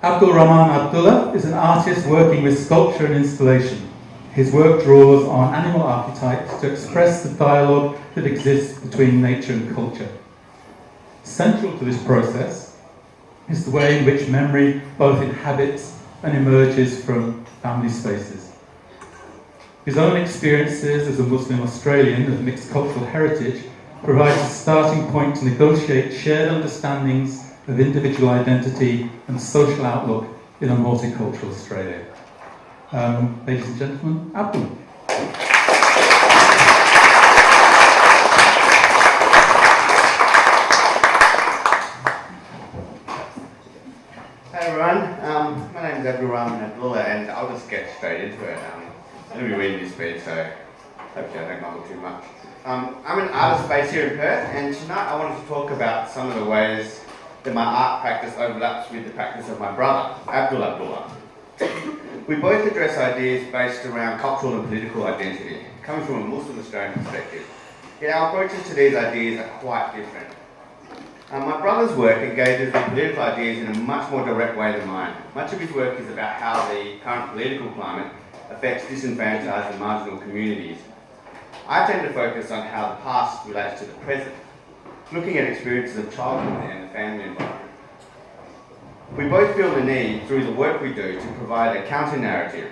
Abdul Rahman Abdullah is an artist working with sculpture and installation. His work draws on animal archetypes to express the dialogue that exists between nature and culture. Central to this process is the way in which memory both inhabits and emerges from family spaces. His own experiences as a Muslim Australian of mixed cultural heritage provides a starting point to negotiate shared understandings of individual identity and social outlook in a multicultural Australia. Ladies and gentlemen, Abdul. Hey everyone, my name is Abdul Rahman Abdullah and I'll just get straight into it. I'm going to be reading this speech, so hopefully I don't mumble too much. I'm an artist based here in Perth, and tonight I wanted to talk about some of the ways that my art practice overlaps with the practice of my brother, Abdul Abdullah. We both address ideas based around cultural and political identity, coming from a Muslim Australian perspective. Yet our approaches to these ideas are quite different. My brother's work engages with political ideas in a much more direct way than mine. Much of his work is about how the current political climate affects disenfranchised and marginal communities. I tend to focus on how the past relates to the present, looking at experiences of childhood and the family environment. We both feel the need, through the work we do, to provide a counter-narrative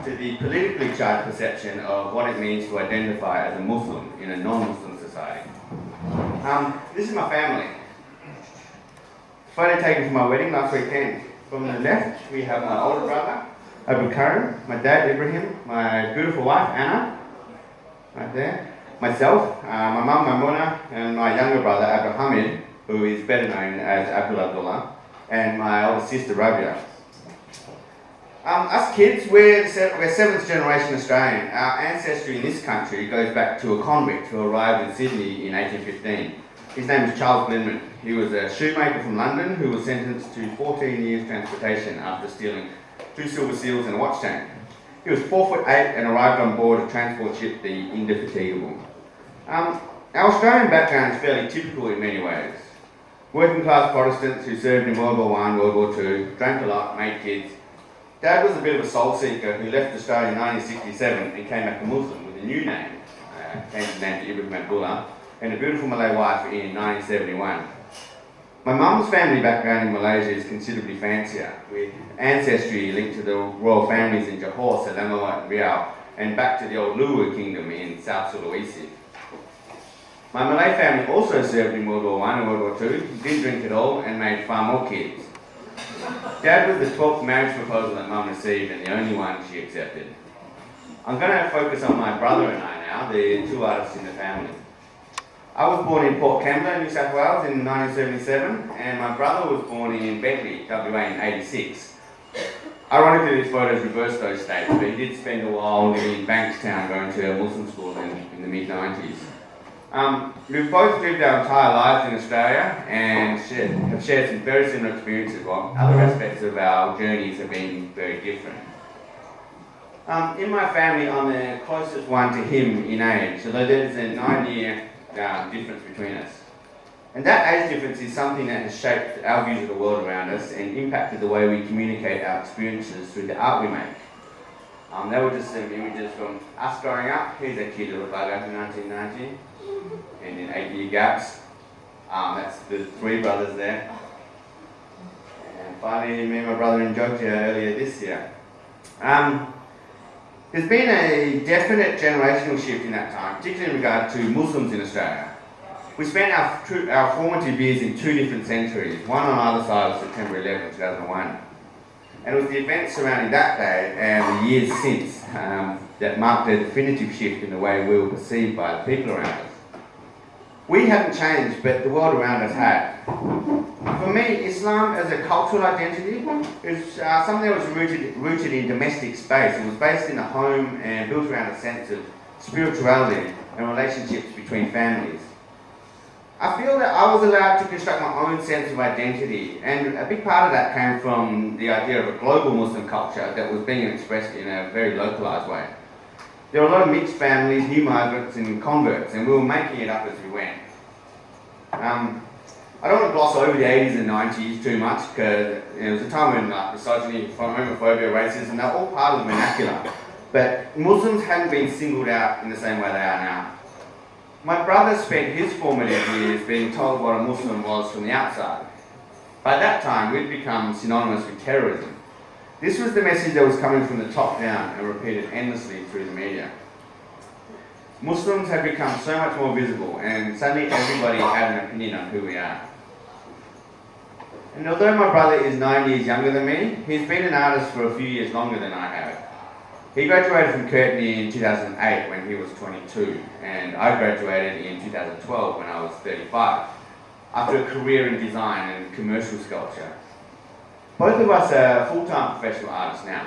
to the politically charged perception of what it means to identify as a Muslim in a non-Muslim society. This is my family. Photo taken from my wedding last weekend. From the left, we have my older brother, Abdul Karim, my dad, Ibrahim, my beautiful wife, Anna, right there, myself, my mum, Maimuna, and my younger brother, Abdul Hamid, who is better known as Abdul Abdullah, and my older sister, Rabia. Us kids, we're seventh generation Australian. Our ancestry in this country goes back to a convict who arrived in Sydney in 1815. His name is Charles Blinman. He was a shoemaker from London who was sentenced to 14 years transportation after stealing 2 silver seals and a watch chain. He was 4'8" and arrived on board a transport ship, the Indefatigable. Our Australian background is fairly typical in many ways. Working class Protestants who served in World War I, World War II, drank a lot, made kids. Dad was a bit of a soul seeker who left Australia in 1967 and came back a Muslim with a new name, changed his name to Ibrahim Abdullah, and a beautiful Malay wife in 1971. My mum's family background in Malaysia is considerably fancier, with ancestry linked to the royal families in Johor, Selangor and Riau, and back to the old Luwu kingdom in South Sulawesi. My Malay family also served in World War I and World War II, didn't drink at all, and made far more kids. Dad was the 12th marriage proposal that Mum received and the only one she accepted. I'm going to focus on my brother and I now, the 2 artists in the family. I was born in Port Kembla, New South Wales in 1977, and my brother was born in Beckley, WA in 86. Ironically, these photos reverse those dates, but he did spend a while living in Bankstown going to a Muslim school in the mid-90s. We've both lived our entire lives in Australia and have shared some very similar experiences, while other aspects of our journeys have been very different. In my family, I'm the closest one to him in age, although there's a 9-year difference between us. And that age difference is something that has shaped our views of the world around us and impacted the way we communicate our experiences through the art we make. They were just some images from us growing up. Here's a kid who looked like that in 1990, and in 8-year gaps. That's the 3 brothers there. And finally, me and my brother in Georgia earlier this year. There's been a definite generational shift in that time, particularly in regard to Muslims in Australia. We spent our formative years in 2 different centuries, one on either side of September 11, 2001. And it was the events surrounding that day and the years since that marked a definitive shift in the way we were perceived by the people around us. We hadn't changed, but the world around us had. For me, Islam as a cultural identity is something that was rooted in domestic space. It was based in the home and built around a sense of spirituality and relationships between families. I feel that I was allowed to construct my own sense of identity, and a big part of that came from the idea of a global Muslim culture that was being expressed in a very localised way. There were a lot of mixed families, new migrants and converts, and we were making it up as we went. I don't want to gloss over the 80s and 90s too much because it was a time when misogyny, homophobia, racism, they're all part of the vernacular. But Muslims hadn't been singled out in the same way they are now. My brother spent his formative years being told what a Muslim was from the outside. By that time, we'd become synonymous with terrorism. This was the message that was coming from the top down and repeated endlessly through the media. Muslims had become so much more visible, and suddenly everybody had an opinion on who we are. And although my brother is 9 years younger than me, he's been an artist for a few years longer than I have. He graduated from Curtin in 2008 when he was 22, and I graduated in 2012 when I was 35, after a career in design and commercial sculpture. Both of us are full-time professional artists now.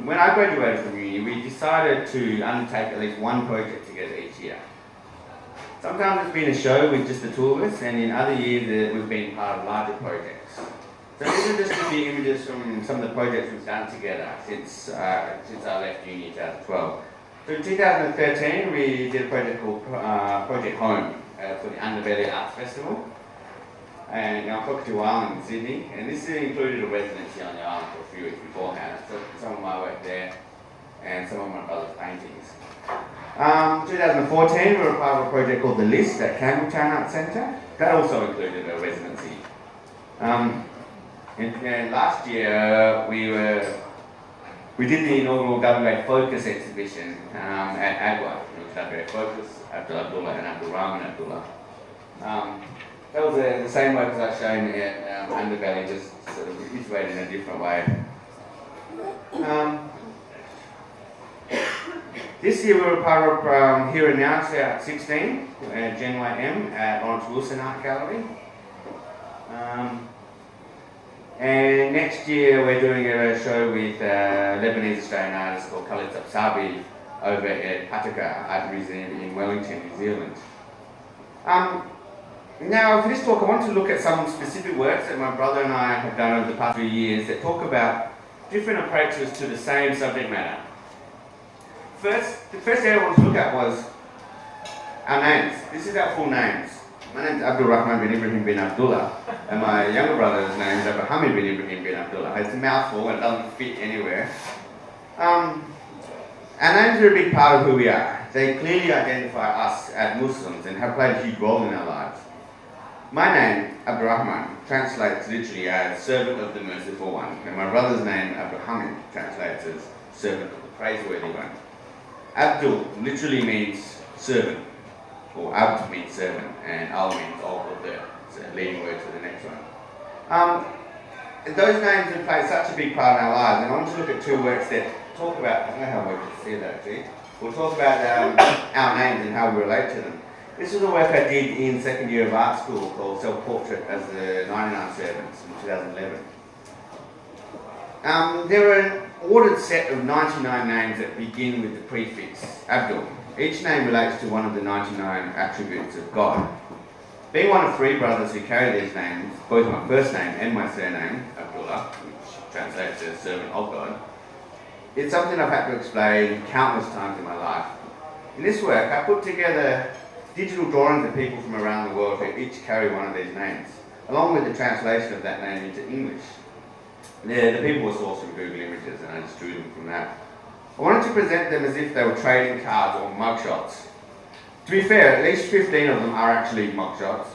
When I graduated from uni, we decided to undertake at least one project together each year. Sometimes it's been a show with just the two of us, and in other years we've been part of larger projects. So these are just a few images from some of the projects we've done together since I left uni in 2012. So in 2013, we did a project called Project Home for the Underbelly Arts Festival. And I'm talking to Island in Sydney, and this included a residency on the island for a few weeks beforehand. So some of my work there, and some of my brother's paintings. 2014, we were part of a project called The List at Campbelltown Arts Centre. That also included a residency. And last year, we did the inaugural WA Focus exhibition at AGWA, WA Focus, Abdul Abdullah and Abdul Rahman Abdullah. That was the same work as I've shown at Underbelly, just sort of iterated in a different way. This year we were part of Here and Now, 16, Gen YM at Lawrence Wilson Art Gallery. And next year we're doing a show with Lebanese Australian artist called Khalid Sabsabi over at Pataka Art Museum in Wellington, New Zealand. Now, for this talk, I want to look at some specific works that my brother and I have done over the past few years that talk about different approaches to the same subject matter. The first area I want to look at was our names. This is our full names. My name is Abdul Rahman Ibrahim bin Abdullah, and my younger brother's name is Abdul Rahman Ibrahim bin Abdullah. It's a mouthful and it doesn't fit anywhere. Our names are a big part of who we are. They clearly identify us as Muslims and have played a huge role in our lives. My name, Abdul Rahman, translates literally as servant of the merciful one, and my brother's name, Abdul Hamid, translates as servant of the praiseworthy one. Abdul literally means servant, or Abd means servant, and Al means all of the leading word for the next one. Those names have played such a big part in our lives, and I want to look at two works that talk about, I don't know how we can see that actually, we'll talk about our names and how we relate to them. This is a work I did in second year of art school called Self-Portrait as the 99 Servants in 2011. There are an ordered set of 99 names that begin with the prefix Abdul. Each name relates to one of the 99 attributes of God. Being one of three brothers who carry these names, both my first name and my surname, Abdullah, which translates as servant of God, it's something I've had to explain countless times in my life. In this work, I put together digital drawings of people from around the world who each carry one of these names, along with the translation of that name into English. The people were sourced from Google Images, and I just drew them from that. I wanted to present them as if they were trading cards or mugshots. To be fair, at least 15 of them are actually mugshots.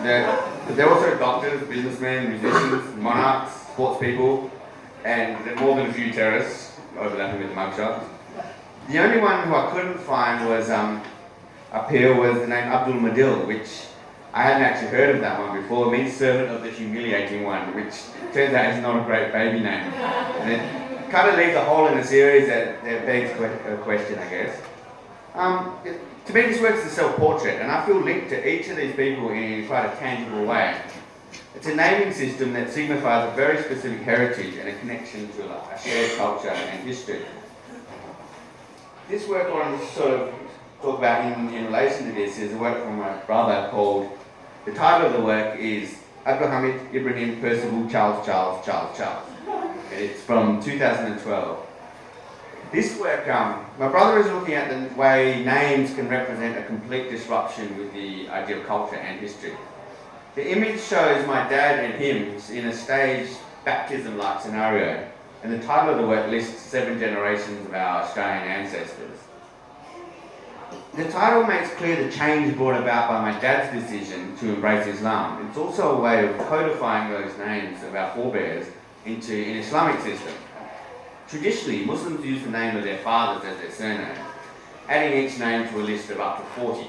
They're also doctors, businessmen, musicians, monarchs, sports people, and there are more than a few terrorists overlapping with the mugshots. The only one who I couldn't find was up here was the name Abdul Madil, which I hadn't actually heard of that one before. It means servant of the humiliating one, which turns out is not a great baby name. And it kind of leaves a hole in the series that begs a question, I guess. To me, this work is a self-portrait, and I feel linked to each of these people in quite a tangible way. It's a naming system that signifies a very specific heritage and a connection to a shared culture and history. This work I want to sort of talk about in relation to this is a work from my brother called, the title of the work is Abdul Hamid Ibrahim Percival Charles. And it's from 2012. This work, my brother is looking at the way names can represent a complete disruption with the idea of culture and history. The image shows my dad and him in a staged baptism-like scenario, and the title of the work lists 7 generations of our Australian ancestors. The title makes clear the change brought about by my dad's decision to embrace Islam. It's also a way of codifying those names of our forebears into an Islamic system. Traditionally, Muslims use the name of their fathers as their surname, adding each name to a list of up to 40,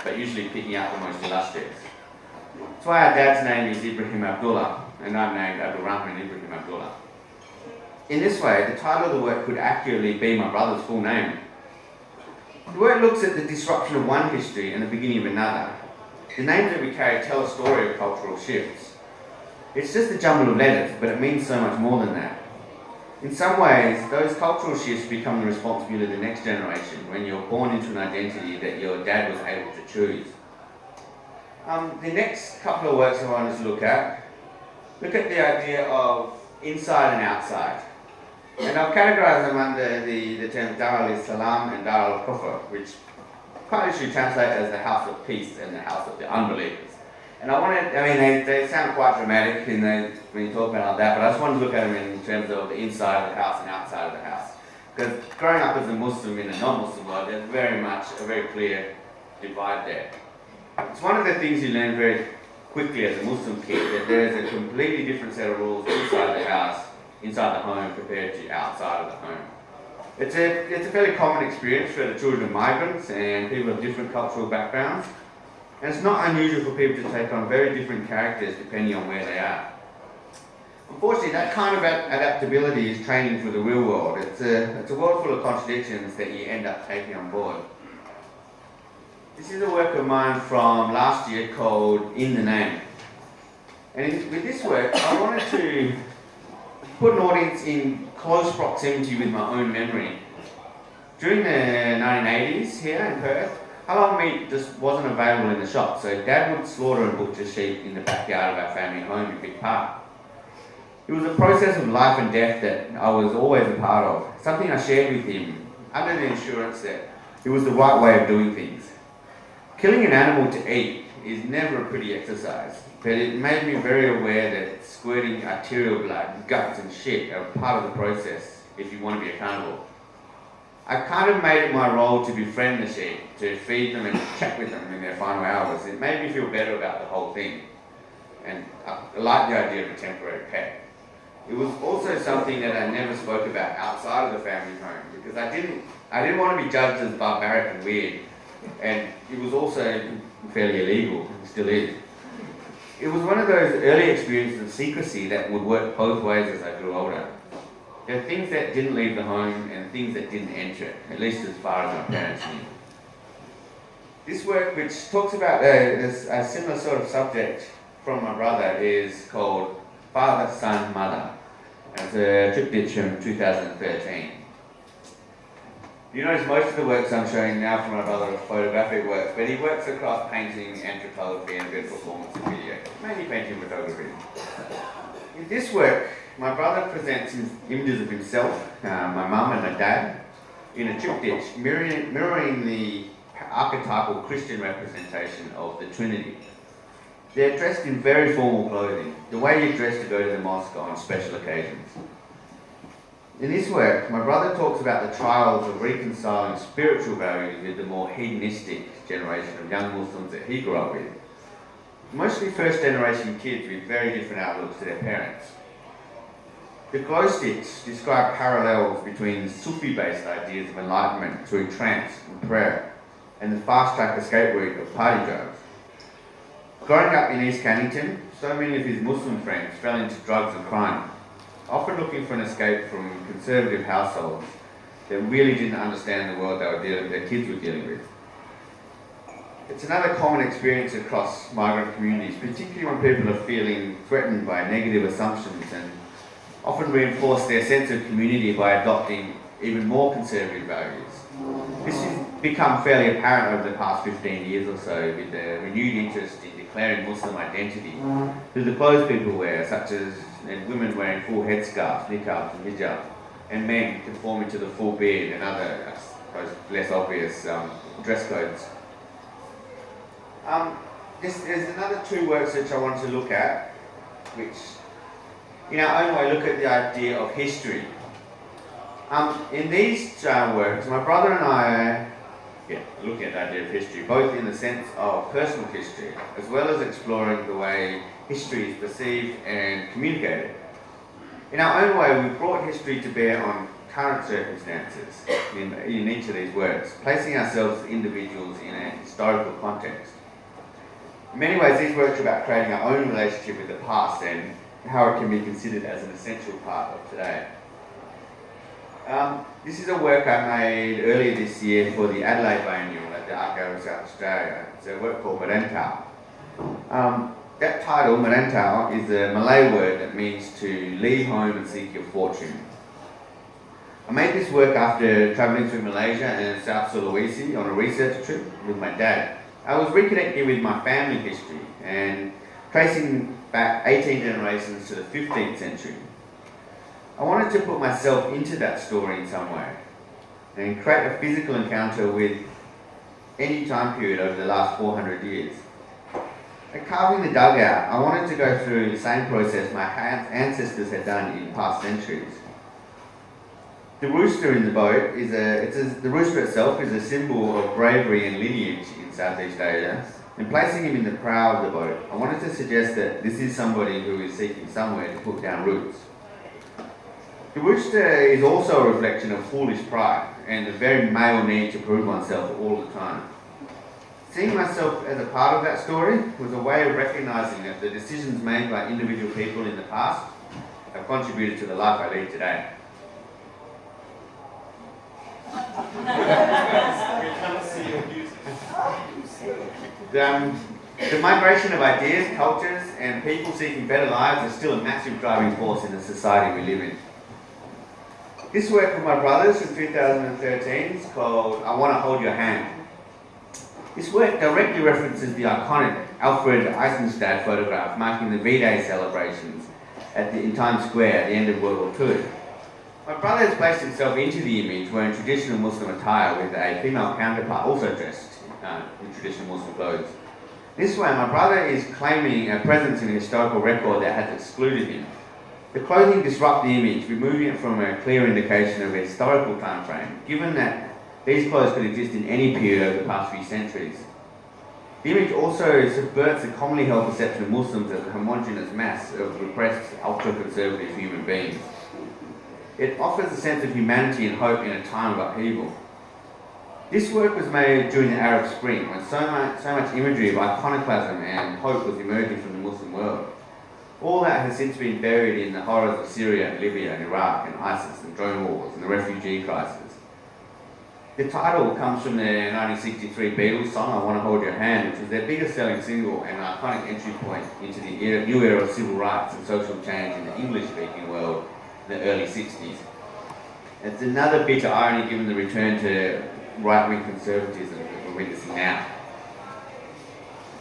but usually picking out the most illustrious. That's why our dad's name is Ibrahim Abdullah, and I'm named Abdul Rahman Abdullah. In this way, the title of the work could accurately be my brother's full name. The work looks at the disruption of one history and the beginning of another. The names that we carry tell a story of cultural shifts. It's just a jumble of letters, but it means so much more than that. In some ways, those cultural shifts become the responsibility of the next generation when you're born into an identity that your dad was able to choose. The next couple of works I want us to look at the idea of inside and outside. And I'll categorise them under the terms Dar al-Islam and Dar al-Kufr, which quite literally translate as the house of peace and the house of the unbelievers. And they sound quite dramatic when you talk about that, but I just wanted to look at them in terms of the inside of the house and outside of the house. Because growing up as a Muslim in a non-Muslim world, there's very much a very clear divide there. It's one of the things you learn very quickly as a Muslim kid, that there is a completely different set of rules inside the house, inside the home, compared to outside of the home. It's a fairly common experience for the children of migrants and people of different cultural backgrounds, and it's not unusual for people to take on very different characters depending on where they are. Unfortunately, that kind of adaptability is training for the real world. It's a world full of contradictions that you end up taking on board. This is a work of mine from last year called In the Name. And with this work, I wanted to put an audience in close proximity with my own memory. During the 1980s here in Perth, halal meat just wasn't available in the shop, so Dad would slaughter and butcher sheep in the backyard of our family home in Big Park. It was a process of life and death that I was always a part of, something I shared with him under the assurance that it was the right way of doing things. Killing an animal to eat is never a pretty exercise, but it made me very aware that squirting arterial blood, guts and shit are part of the process if you want to be accountable. I kind of made it my role to befriend the sheep, to feed them and chat with them in their final hours. It made me feel better about the whole thing, and I liked the idea of a temporary pet. It was also something that I never spoke about outside of the family home, because I didn't want to be judged as barbaric and weird, and it was also fairly illegal, and still is. It was one of those early experiences of secrecy that would work both ways as I grew older. There are things that didn't leave the home and things that didn't enter it, at least as far as my parents knew. This work, which talks about a similar sort of subject from my brother, is called Father, Son, Mother. And it's a triptych from 2013. You notice most of the works I'm showing now from my brother are photographic works, but he works across painting and photography and a bit of performance and video, mainly painting and photography. In this work, my brother presents images of himself, my mum and my dad, in a triptych mirroring the archetypal Christian representation of the Trinity. They're dressed in very formal clothing, the way you dress to go to the mosque on special occasions. In this work, my brother talks about the trials of reconciling spiritual values with the more hedonistic generation of young Muslims that he grew up with. Mostly first generation kids with very different outlooks to their parents. The glow sticks describe parallels between the Sufi-based ideas of enlightenment through trance and prayer, and the fast-track escape route of party drugs. Growing up in East Cannington, so many of his Muslim friends fell into drugs and crime, often looking for an escape from conservative households that really didn't understand the world their kids were dealing with. It's another common experience across migrant communities, particularly when people are feeling threatened by negative assumptions and often reinforce their sense of community by adopting even more conservative values. This has become fairly apparent over the past 15 years or so, with the renewed interest in declaring Muslim identity through the clothes people wear, such as women wearing full headscarves, niqabs and hijab, and men conforming to the full beard and other, I suppose, less obvious dress codes. There's another two works which I want to look at, which, in our own way, look at the idea of history. In these works, my brother and I are looking at the idea of history, both in the sense of personal history, as well as exploring the way history is perceived and communicated. In our own way, we've brought history to bear on current circumstances in each of these works, placing ourselves as individuals in a historical context. In many ways, these works are about creating our own relationship with the past and how it can be considered as an essential part of today. This is a work I made earlier this year for the Adelaide Biennial at the Art Gallery of South Australia. It's a work called Merantau. That title, Merantau, is a Malay word that means to leave home and seek your fortune. I made this work after travelling through Malaysia and South Sulawesi on a research trip with my dad. I was reconnecting with my family history and tracing back 18 generations to the 15th century. I wanted to put myself into that story in some way and create a physical encounter with any time period over the last 400 years. At carving the dugout, I wanted to go through the same process my ancestors had done in past centuries. The rooster in the boat the rooster itself is a symbol of bravery and lineage in Southeast Asia, and placing him in the prow of the boat, I wanted to suggest that this is somebody who is seeking somewhere to put down roots. The rooster is also a reflection of foolish pride and the very male need to prove oneself all the time. Seeing myself as a part of that story was a way of recognising that the decisions made by individual people in the past have contributed to the life I lead today. The migration of ideas, cultures, and people seeking better lives is still a massive driving force in the society we live in. This work of my brother's from 2013 is called I Want to Hold Your Hand. This work directly references the iconic Alfred Eisenstadt photograph marking the V-Day celebrations in Times Square at the end of World War II. My brother has placed himself into the image wearing traditional Muslim attire with a female counterpart also dressed in traditional Muslim clothes. This way, my brother is claiming a presence in a historical record that has excluded him. The clothing disrupts the image, removing it from a clear indication of a historical time frame, given that these clothes could exist in any period over the past few centuries. The image also subverts the commonly held perception of Muslims as a homogeneous mass of repressed, ultra-conservative human beings. It offers a sense of humanity and hope in a time of upheaval. This work was made during the Arab Spring, when so much imagery of iconoclasm and hope was emerging from the Muslim world. All that has since been buried in the horrors of Syria and Libya and Iraq and ISIS and drone wars and the refugee crisis. The title comes from their 1963 Beatles song, I Want to Hold Your Hand, which was their biggest selling single and an iconic entry point into the new era of civil rights and social change in the English-speaking world in the early 60s. It's another bitter irony given the return to right-wing conservatism that we're witnessing now.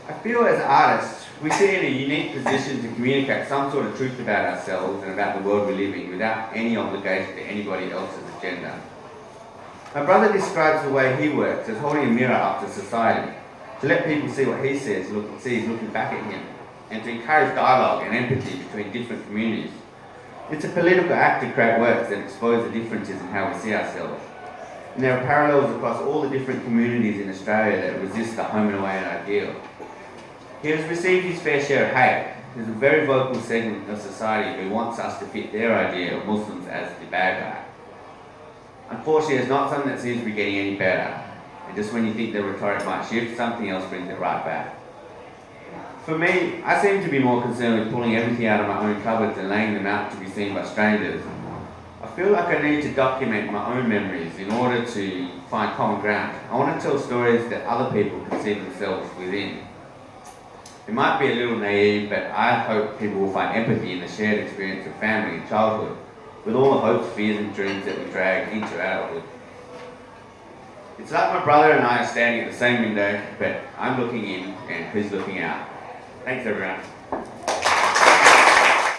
I feel as artists, we sit in a unique position to communicate some sort of truth about ourselves and about the world we live in without any obligation to anybody else's agenda. My brother describes the way he works as holding a mirror up to society, to let people see what he sees looking back at him, and to encourage dialogue and empathy between different communities. It's a political act to create works that expose the differences in how we see ourselves. And there are parallels across all the different communities in Australia that resist the home and away ideal. He has received his fair share of hate. There's a very vocal segment of society who wants us to fit their idea of Muslims as the bad guy. Unfortunately, it's not something that seems to be getting any better. And just when you think the rhetoric might shift, something else brings it right back. For me, I seem to be more concerned with pulling everything out of my own cupboards and laying them out to be seen by strangers. I feel like I need to document my own memories in order to find common ground. I want to tell stories that other people can see themselves within. It might be a little naive, but I hope people will find empathy in the shared experience of family and childhood, with all the hopes, fears and dreams that we drag into adulthood. It's like my brother and I are standing at the same window, but I'm looking in and he's looking out. Thanks everyone.